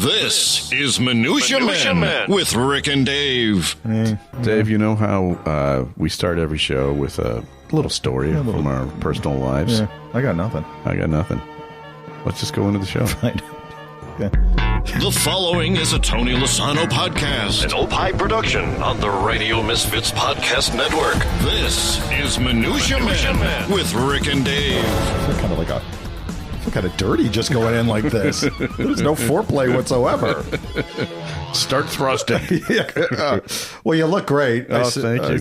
This is Minutia Men with Rick and Dave. Hey, Dave, you know how we start every show with a little story from our personal lives? Yeah, I got nothing. Let's just go into the show. Fine. Okay. The following is a Tony Lasano podcast, an Opie production on the Radio Misfits Podcast Network. This is Minutia Men with Rick and Dave. I feel kind of dirty just going in like this. There's no foreplay whatsoever. Start thrusting. Yeah. Well, you look great. Oh, thank you.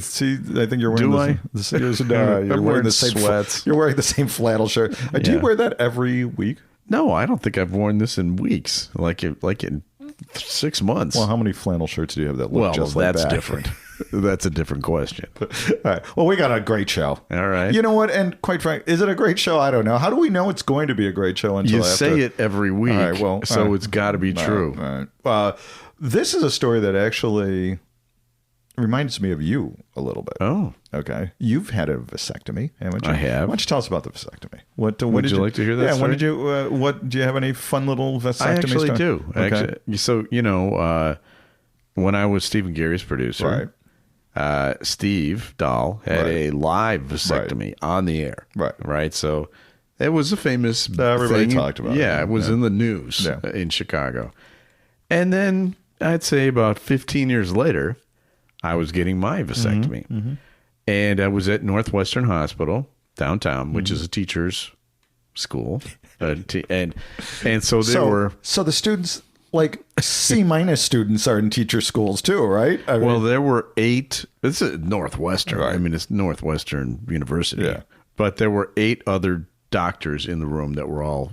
I think you're wearing you're wearing the same sweats. You're wearing the same flannel shirt. Do you wear that every week? No, I don't think I've worn this in weeks. Like in 6 months. Well, how many flannel shirts do you have that look just like that? That's different. That's a different question. All right. Well, we got a great show. All right. You know what? And quite frankly, is it a great show? I don't know. How do we know it's going to be a great show until you after? say it every week? All right, well, so it's got to be true. All right. This is a story that actually reminds me of you a little bit. Oh. Okay. You've had a vasectomy, haven't you? I have. Why don't you tell us about the vasectomy? Would you like to hear that? Yeah. Story? Do you have any fun little vasectomy? I actually story? do. Okay. Actually, so when I was Stephen Gary's producer, Steve Dahl had a live vasectomy on the air. Right. So it was a famous everybody thing. talked about it. Yeah, it was in the news in Chicago. And then I'd say about 15 years later, I was getting my vasectomy. Mm-hmm. And I was at Northwestern Hospital downtown, which is a teacher's school. And so So the students, like C- students, are in teacher schools too, right? Well, there were 8. This is Northwestern. Right. I mean, it's Northwestern University. Yeah. But there were 8 other doctors in the room that were all,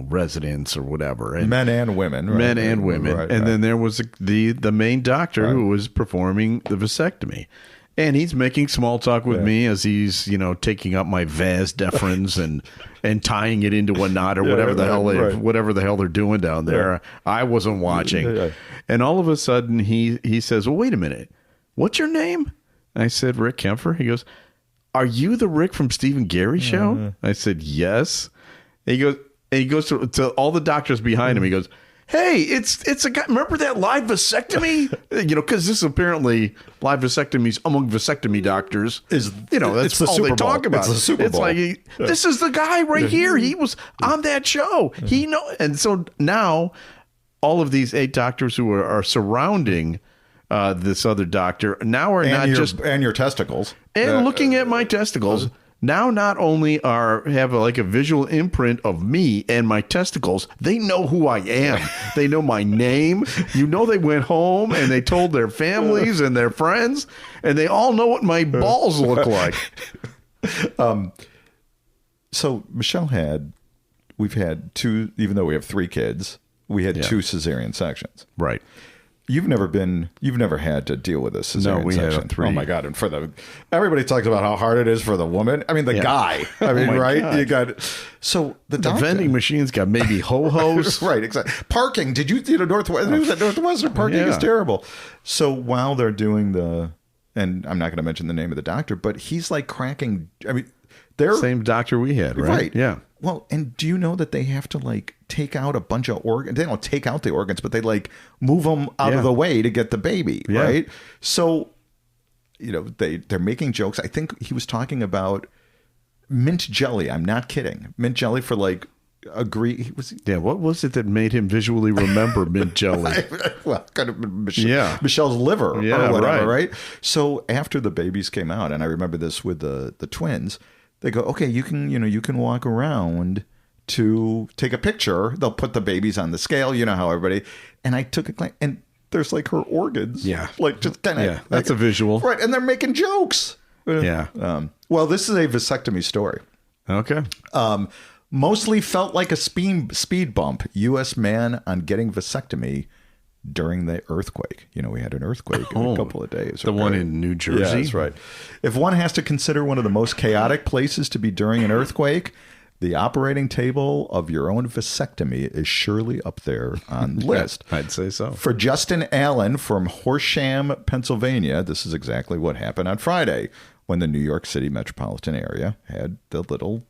residents or whatever. And men and women. Right? Men and women. Right, and then there was the main doctor who was performing the vasectomy. And he's making small talk with me as he's, taking up my vas deferens and tying it into a knot or whatever the hell they're doing down there. Yeah. I wasn't watching. Yeah. And all of a sudden he says, "Well, wait a minute. What's your name?" I said, "Rick Kempfer." He goes, "Are you the Rick from Stephen Gary's show?" I said, "Yes." And he goes to all the doctors behind him. He goes, "Hey, it's a guy. Remember that live vasectomy? Because this apparently live vasectomies among vasectomy doctors is that's all they talk about. It's the Super Bowl. It's like this is the guy right here. He was on that show. He know." And so now all of these 8 doctors who are surrounding this other doctor now are and your testicles and looking at my testicles. Now, not only have a visual imprint of me and my testicles, they know who I am. They know my name. They went home and they told their families and their friends, and they all know what my balls look like. So we've had 2, even though we have 3 kids, we had 2 cesarean sections. Right. You've never had to deal with a cesarean No, we section. had 3. Oh my God. And everybody talks about how hard it is for the woman. I mean, the guy, right? God. You got, so the vending machine's got maybe ho-hos. Right. Exactly. Parking. Did you, Northwestern parking is terrible. So while they're doing and I'm not going to mention the name of the doctor, but he's like cracking. I mean, they're same doctor we had, right? Yeah. Well, and do you know that they have to take out a bunch of organs? They don't take out the organs, but they move them out of the way to get the baby, right? So, they're making jokes. I think he was talking about mint jelly. I'm not kidding. Mint jelly for what was it that made him visually remember mint jelly? Could have been Michelle's liver or whatever, right? So after the babies came out, and I remember this with the twins, they go, "Okay, you can walk around to take a picture." They'll put the babies on the scale, how everybody. And I took a glance, and there's her organs, just kind of. That's a visual, right? And they're making jokes. Yeah. Well, this is a vasectomy story. Okay. Mostly felt like a speed bump. U.S. man on getting vasectomy during the earthquake. We had an earthquake in a couple of days. The one in New Jersey? Yeah, that's right. If one has to consider one of the most chaotic places to be during an earthquake, the operating table of your own vasectomy is surely up there on the list. I'd say so. For Justin Allen from Horsham, Pennsylvania, this is exactly what happened on Friday when the New York City metropolitan area had their little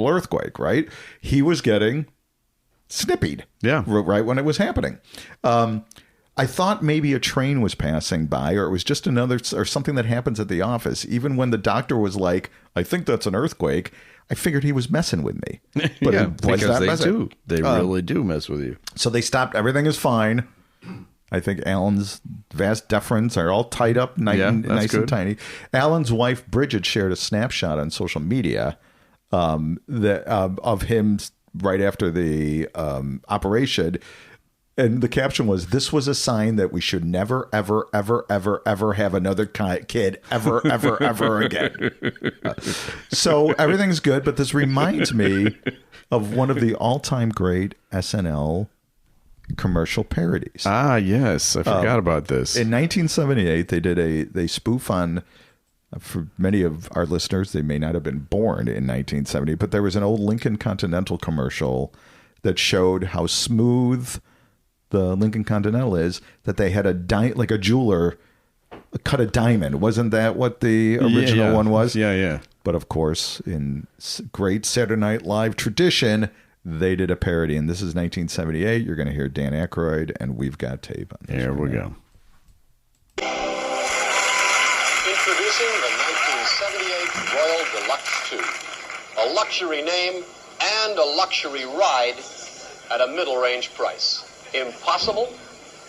earthquake, right? He was getting snippied. Yeah. Right when it was happening. I thought maybe a train was passing by, or it was just or something that happens at the office. Even when the doctor was like, I think that's an earthquake, I figured he was messing with me. But yeah, because they do. They really do mess with you. So they stopped. Everything is fine. I think Alan's vas deferens are all tied up nice and tiny. Alan's wife, Bridget, shared a snapshot on social media of him right after the operation. And the caption was, "This was a sign that we should never, ever, ever, ever, ever have another kid ever, ever, ever again." So everything's good, but this reminds me of one of the all-time great SNL commercial parodies. Ah, yes. I forgot about this. In 1978, they spoof on, for many of our listeners, they may not have been born in 1970, but there was an old Lincoln Continental commercial that showed how smooth the Lincoln Continental is, that they had like a jeweler cut a diamond. Wasn't that what the original one was? Yeah. But of course, in great Saturday Night Live tradition, they did a parody, and this is 1978. You're going to hear Dan Aykroyd, and we've got tape on this. Here we go. Introducing the 1978 Royal Deluxe 2. A luxury name and a luxury ride at a middle-range price. Impossible?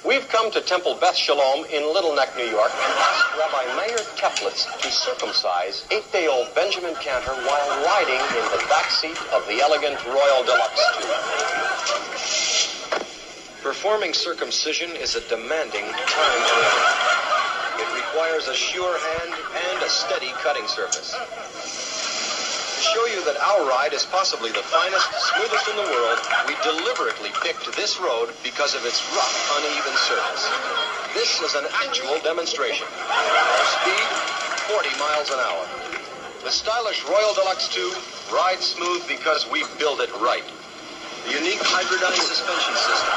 We've come to Temple Beth Shalom in Little Neck, New York, and asked Rabbi Meir Teplitz to circumcise 8-day-old Benjamin Cantor while riding in the backseat of the elegant Royal Deluxe 2. Performing circumcision is a demanding time commitment. It requires a sure hand and a steady cutting surface. To show you that our ride is possibly the finest, smoothest in the world, we deliberately picked this road because of its rough, uneven surface. This is an actual demonstration. Our speed, 40 miles an hour. The stylish Royal Deluxe 2 rides smooth because we build it right. The unique hybridized suspension system,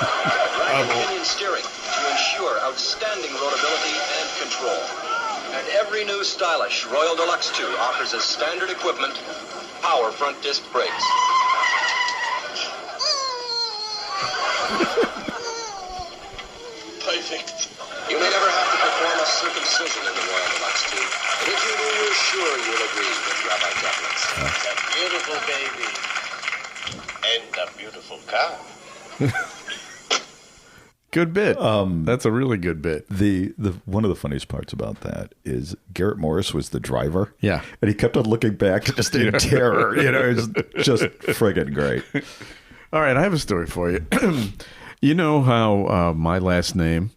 drag and pinion steering to ensure outstanding roadability and control. And every new stylish Royal Deluxe 2 offers as standard equipment power front disc brakes. Perfect. You may never have to perform a circumcision in the Royal Deluxe 2, but if you do, you're sure you'll agree with Rabbi Teplitz. It's a beautiful baby and a beautiful car. Good bit. That's a really good bit. The one of the funniest parts about that is Garrett Morris was the driver. Yeah. And he kept on looking back just in terror. It's just friggin' great. All right, I have a story for you. You know how my last name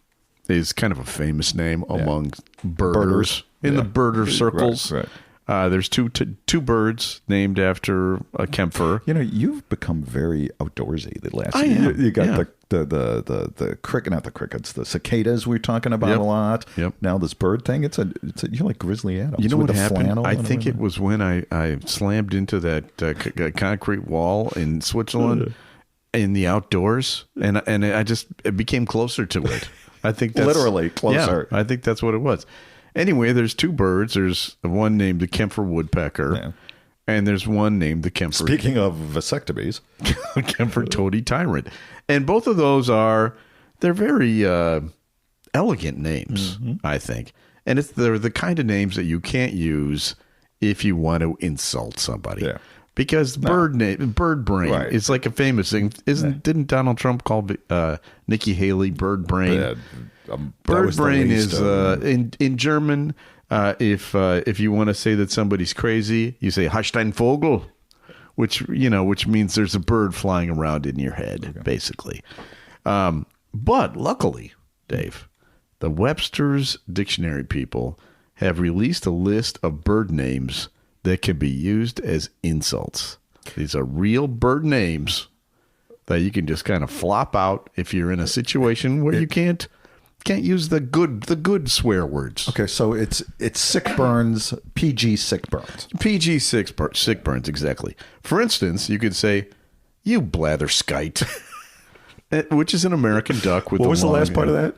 is kind of a famous name among birders in the birder circles. Right. There's two birds named after a camphor. You've become very outdoorsy the last year. I am. You got the cricket, not the crickets, the cicadas we're talking about a lot. Yep. Now this bird thing, it's you're like Grizzly Adams. You know with what the happened? I think everything. it was when I slammed into that concrete wall in Switzerland in the outdoors, and it became closer to it. I think that's literally closer. Yeah, I think that's what it was. Anyway, there's two birds. There's one named the Kemper woodpecker, and there's one named the Kemper. Speaking of vasectomies, Kemper toady tyrant, and both of those they're very elegant names, I think, and they're the kind of names that you can't use if you want to insult somebody. Yeah. Because bird brain is like a famous thing. Didn't Donald Trump call Nikki Haley bird brain? Bird brain is in German. If you want to say that somebody's crazy, you say "Hast ein Vogel," which means there's a bird flying around in your head, basically. But luckily, Dave, the Webster's Dictionary people have released a list of bird names that can be used as insults. These are real bird names that you can just kind of flop out if you're in a situation where you can't use the good swear words. Okay, so it's sick burns, PG sick burns. PG sick burns, exactly. For instance, you could say, "You blatherskite," which is an American duck with what was the last part of that?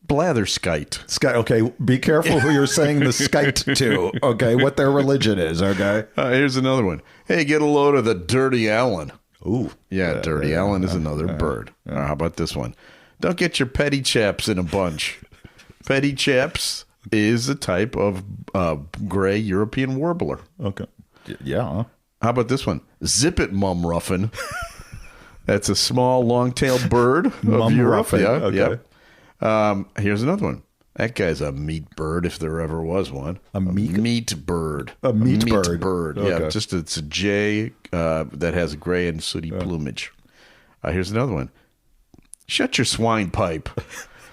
Blatherskite. Okay, be careful who you're saying the skite to. Okay, what their religion is. Okay, here's another one. Hey, get a load of the dirty Allen. Ooh. Yeah, Dirty Ellen is another bird. How about this one? Don't get your petty chaps in a bunch. Petty chaps is a type of gray European warbler. Okay. Yeah. How about this one? Zip it, mum ruffin. That's a small, long-tailed bird of Mum Europe. ruffin. Yeah, Okay. yep. Here's another one. That guy's a meat bird, if there ever was one. A meat bird. A meat bird. Yeah, Okay. just it's a jay that has gray and sooty plumage. Here's another one. Shut your swinepipe.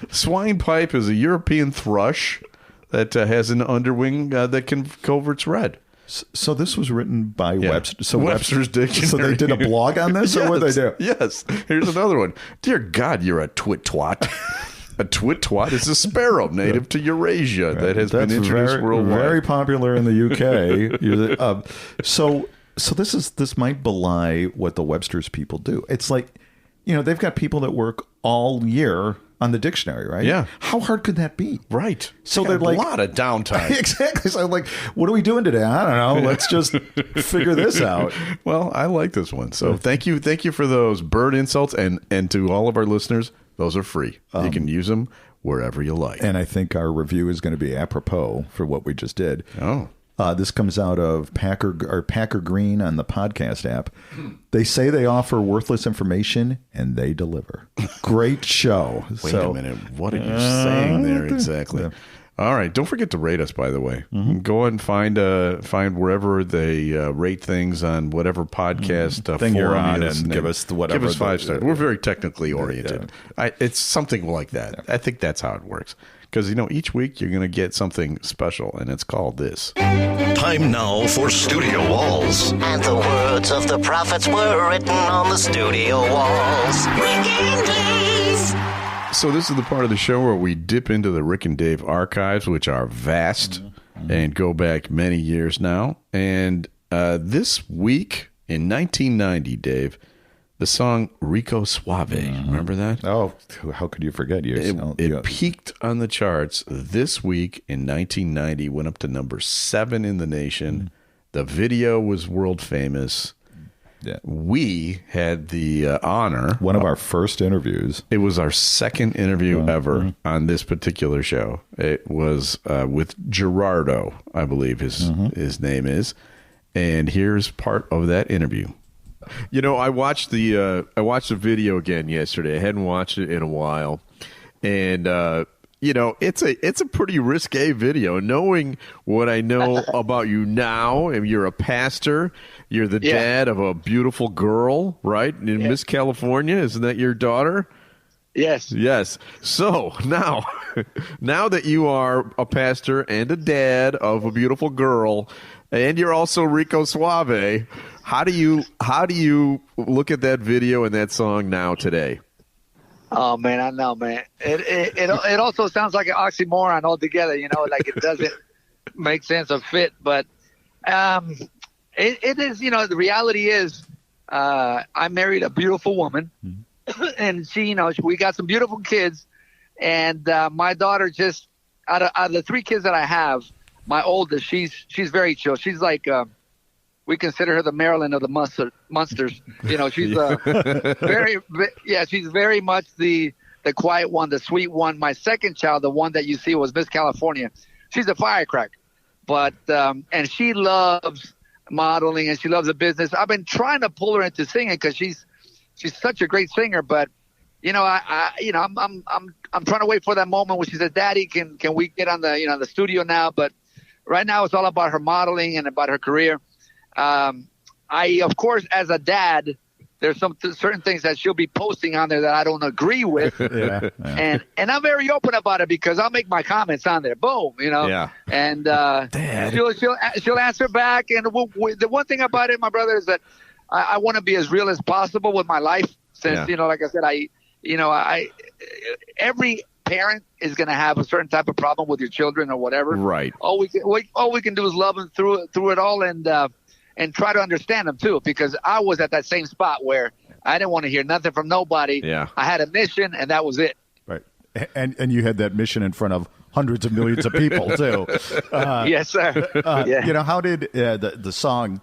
Swinepipe is a European thrush that has an underwing that can coverts red. So this was written by Webster. So Webster's Dictionary. So they did a blog on this, or what did they do? Yes. Here's another one. Dear God, you're a twit twat. A twit twat is a sparrow native to Eurasia that has been introduced worldwide. Very popular in the UK. So this might belie what the Webster's people do. It's like, they've got people that work all year on the dictionary, right? Yeah. How hard could that be? Right. So they're like a lot of downtime. Exactly. So like, what are we doing today? I don't know. Let's just figure this out. Well, I like this one. So thank you for those bird insults, and to all of our listeners, those are free. You can use them wherever you like. And I think our review is going to be apropos for what we just did. Oh. This comes out of Packer Green on the podcast app. They say they offer worthless information, and they deliver. Great show. Wait a minute. What are you saying there exactly? Yeah. All right. Don't forget to rate us, by the way. Go ahead and find wherever they rate things on whatever podcast thing you're on, and give us whatever. Give us 5 stars. We're very technically oriented. Yeah. It's something like that. Yeah. I think that's how it works. Because, each week you're going to get something special, and it's called this. Time now for Studio Walls. And the words of the prophets were written on the studio walls. Rick and Dave. So this is the part of the show where we dip into the Rick and Dave archives, which are vast and go back many years now. And this week in 1990, Dave, the song Rico Suave. Remember that? Oh, how could you forget? It peaked on the charts this week in 1990, went up to number 7 in the nation. The video was world famous. Yeah. We had the honor. One of our first interviews. It was our second interview ever on this particular show. It was with Gerardo, I believe his name is. And here's part of that interview. I watched the video again yesterday. I hadn't watched it in a while, and it's a pretty risque video. Knowing what I know about you now, and you're a pastor, you're the dad of a beautiful girl, right? In Miss California, isn't that your daughter? Yes. Yes. So now that you are a pastor and a dad of a beautiful girl, and you're also Rico Suave, how do you look at that video and that song now today? Oh man, I know, man. It also sounds like an oxymoron altogether. Like it doesn't make sense or fit. But it is. The reality is, I married a beautiful woman, and she, we got some beautiful kids, and my daughter just out of the 3 kids that I have, my oldest, she's very chill. She's like. We consider her the Maryland of the Munsters. She's she's very much the quiet one, the sweet one. My second child, the one that you see was Miss California. She's a firecracker, but and she loves modeling and she loves the business. I've been trying to pull her into singing because she's such a great singer, but I'm trying to wait for that moment when she says, "Daddy, can we get on the studio now?" But right now it's all about her modeling and about her career. I, of course, as a dad, there's some certain things that she'll be posting on there that I don't agree with. And I'm very open about it because I'll make my comments on there. Boom, and she'll answer back. And the one thing about it, my brother, is that I want to be as real as possible with my life since, like I said, every parent is going to have a certain type of problem with your children or whatever. Right. All we can do is love them through it all and try to understand them too, because I was at that same spot where I didn't want to hear nothing from nobody. Yeah. I had a mission and that was it. Right. And you had that mission in front of hundreds of millions of people too. Yes, sir. How did the song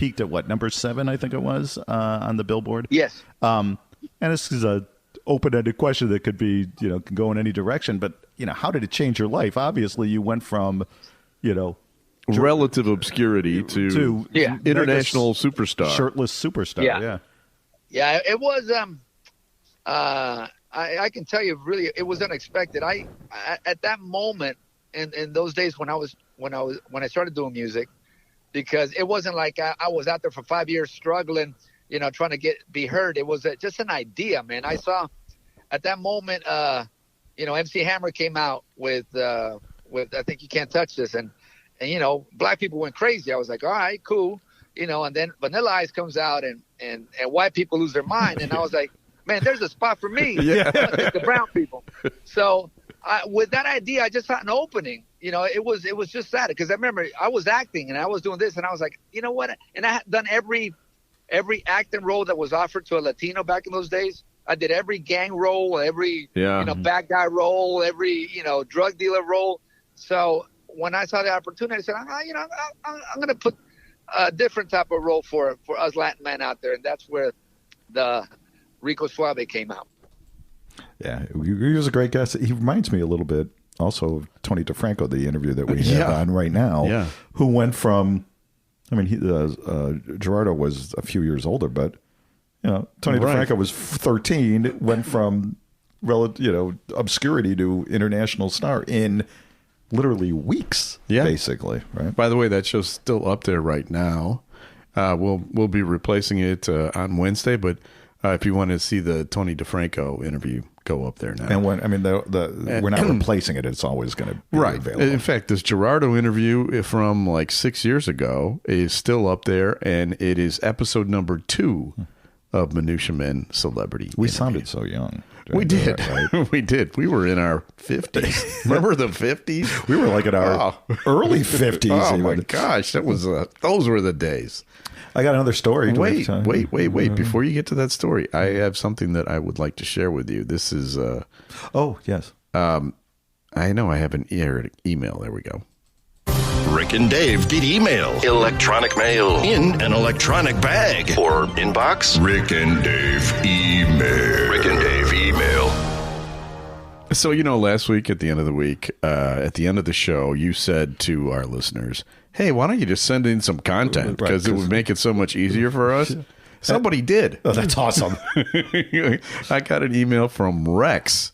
peaked at what, number 7, I think it was, on the Billboard. Yes. And this is a open-ended question that could be, can go in any direction. But how did it change your life? Obviously, you went from, relative obscurity to international superstar, shirtless superstar. Yeah. It was. I can tell you, really, it was unexpected. I at that moment in those days when I started doing music, because it wasn't like I was out there for 5 years struggling, trying to be heard. It was just an idea, man. I saw at that moment, MC Hammer came out with I Think You Can't Touch This, and black people went crazy. I was like, all right, cool, and then Vanilla Ice comes out, and white people lose their mind, and I was like, man, there's a spot for me. The brown people. So with that idea, I just had an opening. It was just that, because I remember I was acting and I was doing this, and I was like, you know what? And I had done every acting role that was offered to a Latino back in those days. I did every gang role, every bad guy role, every drug dealer role. So when I saw the opportunity, I said, I'm going to put a different type of role for us Latin men out there, and that's where the Rico Suave came out. Yeah, he was a great guest. He reminds me a little bit also of Tony DeFranco, the interview that we have on right now, who went from, Gerardo was a few years older, but, Tony DeFranco was 13, went from, obscurity to international star in literally weeks, basically. Right. By the way, that show's still up there right now. We'll be replacing it on Wednesday, but if you want to see the Tony DeFranco interview, go up there now. And we're not replacing it; it's always going to be available. In fact, this Gerardo interview from like 6 years ago is still up there, and it is episode number 2 of Minutia Men Celebrity. We sounded so young. We did. Right? We did. We were in our 50s. Remember the 50s? We were like in our early 50s. Oh my gosh, those were the days. I got another story. Wait. Before you get to that story, I have something that I would like to share with you. This is... oh, yes. I know I have an email. There we go. Rick and Dave get email, electronic mail, in an electronic bag, or inbox. Rick and Dave email. Rick and Dave email. So, last week at the end of the week, at the end of the show, you said to our listeners, hey, why don't you just send in some content? Because it would make it so much easier for us. Somebody did. Oh, that's awesome. I got an email from Rex.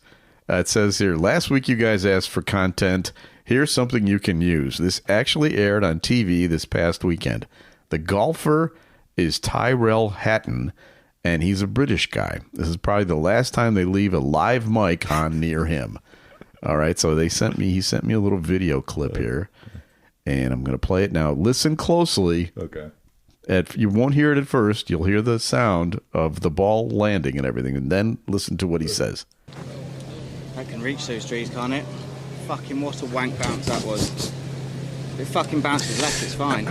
It says here, last week you guys asked for content. Here's something you can use. This actually aired on TV this past weekend. The golfer is Tyrell Hatton, and he's a British guy. This is probably the last time they leave a live mic on near him. All right, so he sent me a little video clip here, and I'm going to play it now. Listen closely. Okay. You won't hear it at first. You'll hear the sound of the ball landing and everything, and then listen to what he says. I can reach those trees, can't it? Fucking what a wank bounce that was. If it fucking bounces left, it's fine.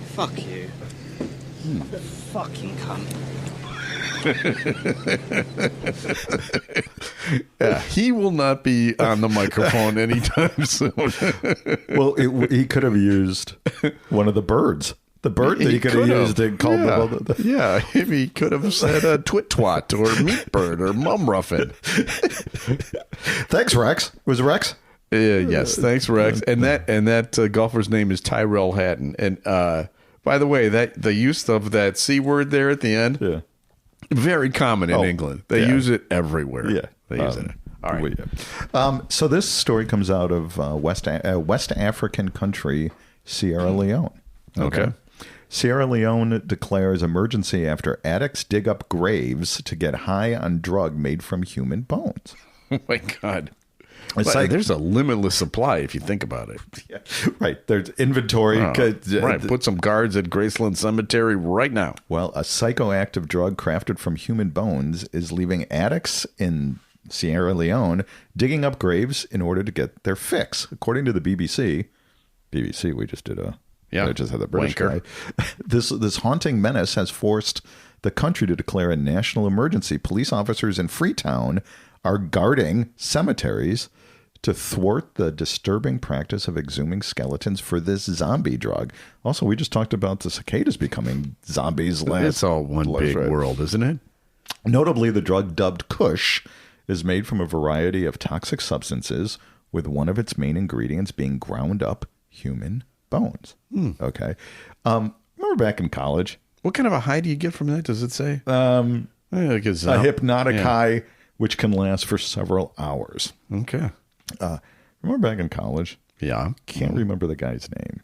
Fuck you. Fucking cunt. Yeah, he will not be on the microphone anytime soon. Well, he could have used one of the birds. The bird that he could have used and called the yeah, he could have said a twit-twat or meat bird or mum ruffin. Thanks, Rex. Was it Rex? Yes, thanks, Rex. And that golfer's name is Tyrell Hatton. And by the way, that the use of that C word there at the end, very common in England. They use it everywhere. Yeah, they use it. All right. So this story comes out of West African country, Sierra Leone. Okay. Sierra Leone declares emergency after addicts dig up graves to get high on drug made from human bones. Oh, my God. It's like there's a limitless supply if you think about it. Yeah, right. There's inventory. Right. Put some guards at Graceland Cemetery right now. Well, a psychoactive drug crafted from human bones is leaving addicts in Sierra Leone digging up graves in order to get their fix. According to the BBC, we just did a... Yeah, I just had the British guy. This haunting menace has forced the country to declare a national emergency. Police officers in Freetown are guarding cemeteries to thwart the disturbing practice of exhuming skeletons for this zombie drug. Also, we just talked about the cicadas becoming zombies. It's all one big world, isn't it? Notably, the drug dubbed Kush is made from a variety of toxic substances, with one of its main ingredients being ground up human bones. Okay. Remember back in college? What kind of a high do you get from that? Does it say? A hypnotic high, which can last for several hours. Okay. Remember back in college? Yeah. Can't remember the guy's name,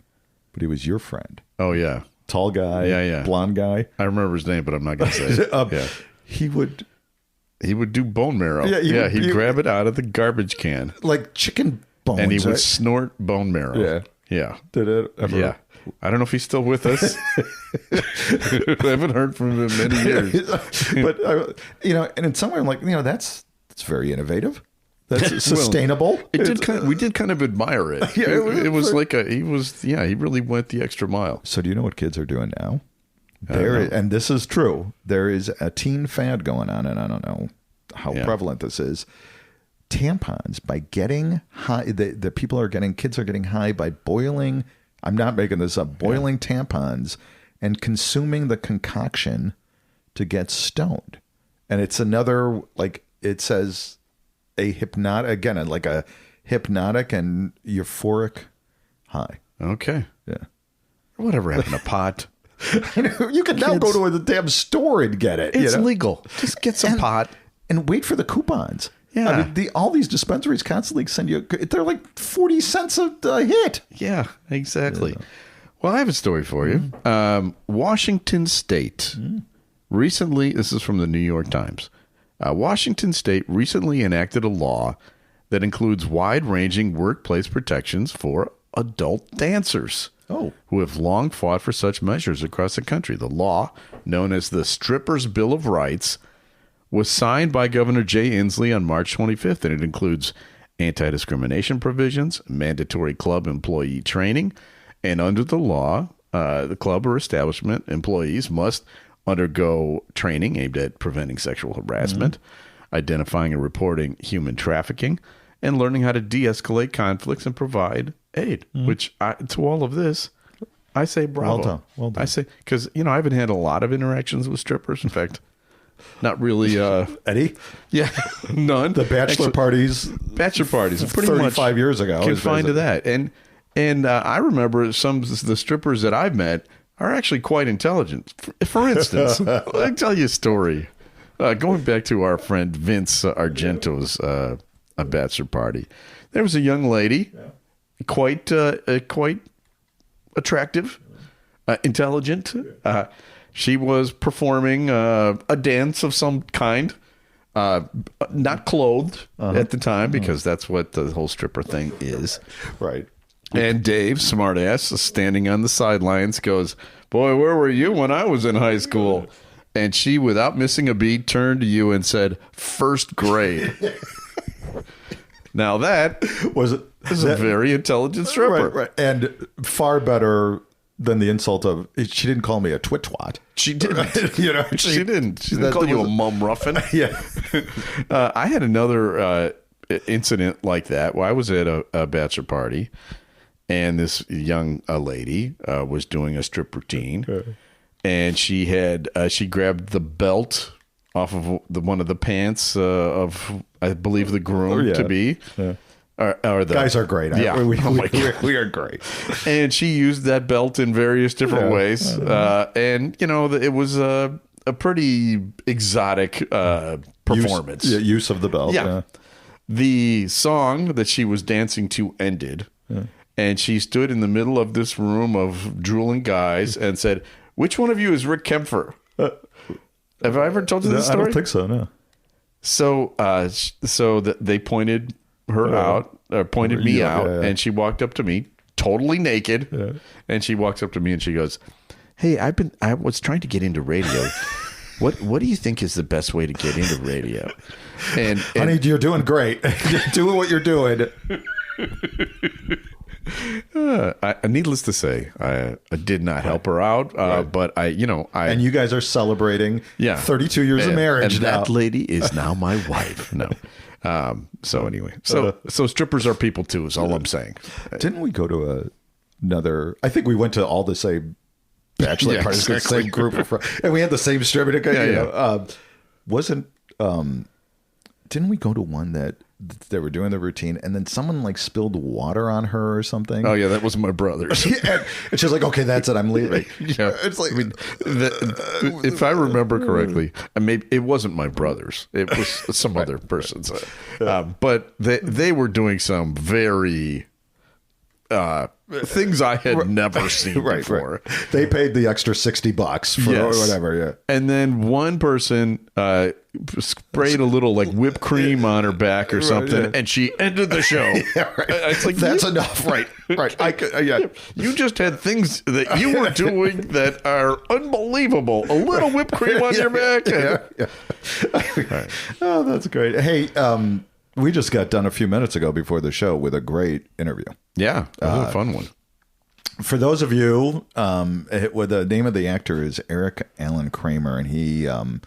but he was your friend. Oh, yeah. Tall guy. Yeah. Blonde guy. I remember his name, but I'm not going to say it. He would do bone marrow. Yeah, he'd grab it out of the garbage can. Like chicken bones. And he would snort bone marrow. Yeah. Yeah. Did it ever? Yeah. I don't know if he's still with us. I haven't heard from him in many years. But, and in some way I'm like, that's very innovative. That's sustainable. We did kind of admire it. Yeah, it was like he really went the extra mile. So do you know what kids are doing now? And this is true. There is a teen fad going on, and I don't know how prevalent this is. Tampons, by getting high, kids are getting high by boiling, I'm not making this up, boiling tampons and consuming the concoction to get stoned. And it's another, it says a hypnotic and euphoric high. Okay. Yeah. Whatever happened to pot? You can now go to a damn store and get it. It's legal. Just get some pot. And wait for the coupons. Yeah. I mean, all these dispensaries constantly send you, they're like 40 cents a hit. Yeah, exactly. Yeah. Well, I have a story for you. Washington State recently, this is from the New York Times. Washington State recently enacted a law that includes wide-ranging workplace protections for adult dancers who have long fought for such measures across the country. The law, known as the Strippers' Bill of Rights, was signed by Governor Jay Inslee on March 25th, and it includes anti-discrimination provisions, mandatory club employee training, and under the law, the club or establishment employees must undergo training aimed at preventing sexual harassment, identifying and reporting human trafficking, and learning how to de-escalate conflicts and provide aid, which to all of this, I say bravo. Well done. I say, because, I haven't had a lot of interactions with strippers. In fact, not really. Eddie? Yeah, none. The bachelor parties. Bachelor parties. Pretty 35 much years ago. Confined to that. And I remember some of the strippers that I've met are actually quite intelligent. For instance, let me tell you a story. Going back to our friend Vince Argento's a bachelor party, there was a young lady, quite attractive, intelligent. She was performing a dance of some kind, not clothed at the time, because that's what the whole stripper thing is. Right. And Dave, smartass, standing on the sidelines, goes, "Boy, where were you when I was in high school?" And she, without missing a beat, turned to you and said, "First grade." Now that is a very intelligent stripper. Right. And far better than the insult of, she didn't call me a twit-twat. She didn't. She didn't. She didn't call you a mum ruffin. Yeah. I had another incident like that where I was at a bachelor party, and this young lady was doing a strip routine, and she grabbed the belt off of one of the pants of, I believe, the groom to be. Yeah. Or the guys are great. Yeah, we are great. And she used that belt in various different ways, and it was a pretty exotic performance. Use of the belt. Yeah. The song that she was dancing to ended, and she stood in the middle of this room of drooling guys and said, "Which one of you is Rick Kempfer?" Have I ever told you this story? I don't think so. No. So they pointed her out, or pointed me out, and she walked up to me, totally naked, and she walks up to me and she goes, "Hey, I was trying to get into radio. What do you think is the best way to get into radio?" And honey, you're doing great. You're doing what you're doing. Needless to say, I did not help her out, but and you guys are celebrating 32 years of marriage and now. That lady is now my wife. No. So anyway, so strippers are people too, is all I'm saying. Didn't we go to another, I think we went to all the same bachelor parties, the same group of friends, and we had the same stripper. Didn't we go to one that they were doing the routine and then someone like spilled water on her or something? Oh yeah, that was my brother's. And she was like, okay, that's it, I'm leaving. It's like, if I remember correctly, maybe it wasn't my brother's, it was some other person's, but they were doing some very things I had never seen before. Right. They paid the extra $60 for or whatever. Yeah. And then one person sprayed a little like whipped cream on her back or something, and she ended the show. It's like, that's enough. Right. You just had things that you were doing that are unbelievable. A little whipped cream on your back. Right. Oh, that's great. Hey, we just got done a few minutes ago before the show with a great interview. Yeah, that was a fun one. For those of you, the name of the actor is Eric Allen Kramer, and he has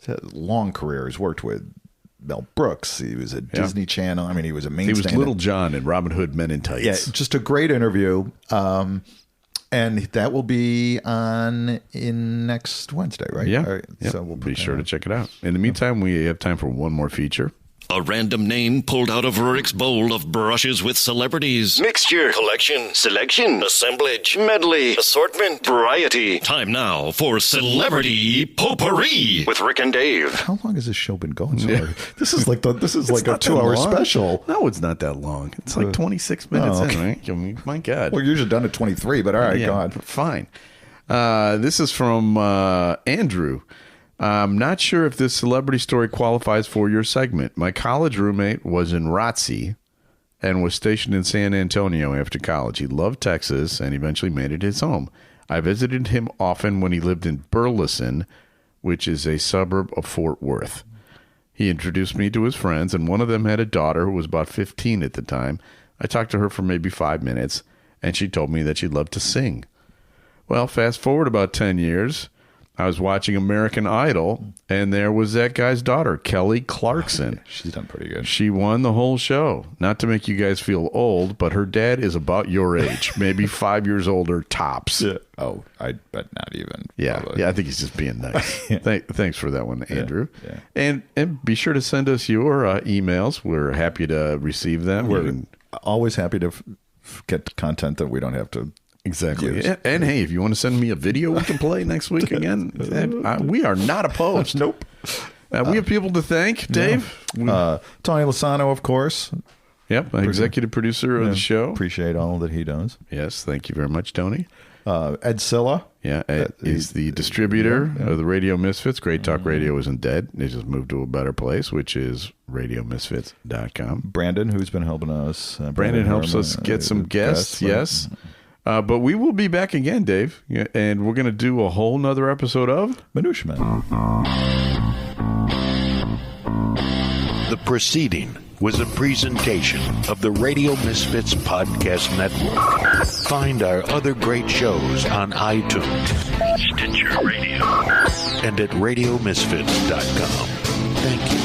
a long career. He's worked with Mel Brooks. He was at Disney Channel. I mean, he was a mainstay. He was Little John in Robin Hood Men in Tights. Yeah, just a great interview. And that will be on next Wednesday, right? Yeah. All right. Yep. So we'll be sure to check it out. In the meantime, we have time for one more feature. A random name pulled out of Rick's bowl of brushes with celebrities. Mixture, collection, selection, assemblage, medley, assortment, variety. Time now for Celebrity Potpourri with Rick and Dave. How long has this show been going? This is like a 2-hour special. No, it's not that long. It's like 26 minutes in, right? I mean, my God. We're usually done at 23, but all right, go on. Fine. This is from Andrew. I'm not sure if this celebrity story qualifies for your segment. My college roommate was in ROTC and was stationed in San Antonio after college. He loved Texas and eventually made it his home. I visited him often when he lived in Burleson, which is a suburb of Fort Worth. He introduced me to his friends, and one of them had a daughter who was about 15 at the time. I talked to her for maybe 5 minutes, and she told me that she loved to sing. Well, fast forward about 10 years. I was watching American Idol, and there was that guy's daughter, Kelly Clarkson. She's done pretty good. She won the whole show. Not to make you guys feel old, but her dad is about your age, maybe 5 years older tops. Yeah. Oh, I bet not even. Yeah, I think he's just being nice. Thanks for that one, Andrew. Yeah. And be sure to send us your emails. We're happy to receive them. We're always happy to get content that we don't have to. Exactly. And hey, if you want to send me a video we can play next week again, we are not opposed. Nope. We have people to thank, Dave. No. Tony Lasano, of course. Yep, executive producer of the show. Appreciate all that he does. Yes, thank you very much, Tony. Ed Silla. Yeah, Ed is the distributor of the Radio Misfits. Great Talk Radio isn't dead. They just moved to a better place, which is radiomisfits.com. Brandon, who's been helping us. Brandon helps us get some guests, yes. But we will be back again, Dave, and we're going to do a whole nother episode of Minutia Man. The proceeding was a presentation of the Radio Misfits Podcast Network. Find our other great shows on iTunes, Stitcher Radio, and at radiomisfits.com. Thank you.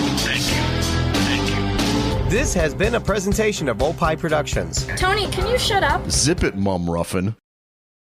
This has been a presentation of Opie Productions. Tony, can you shut up? Zip it, Mum Ruffin.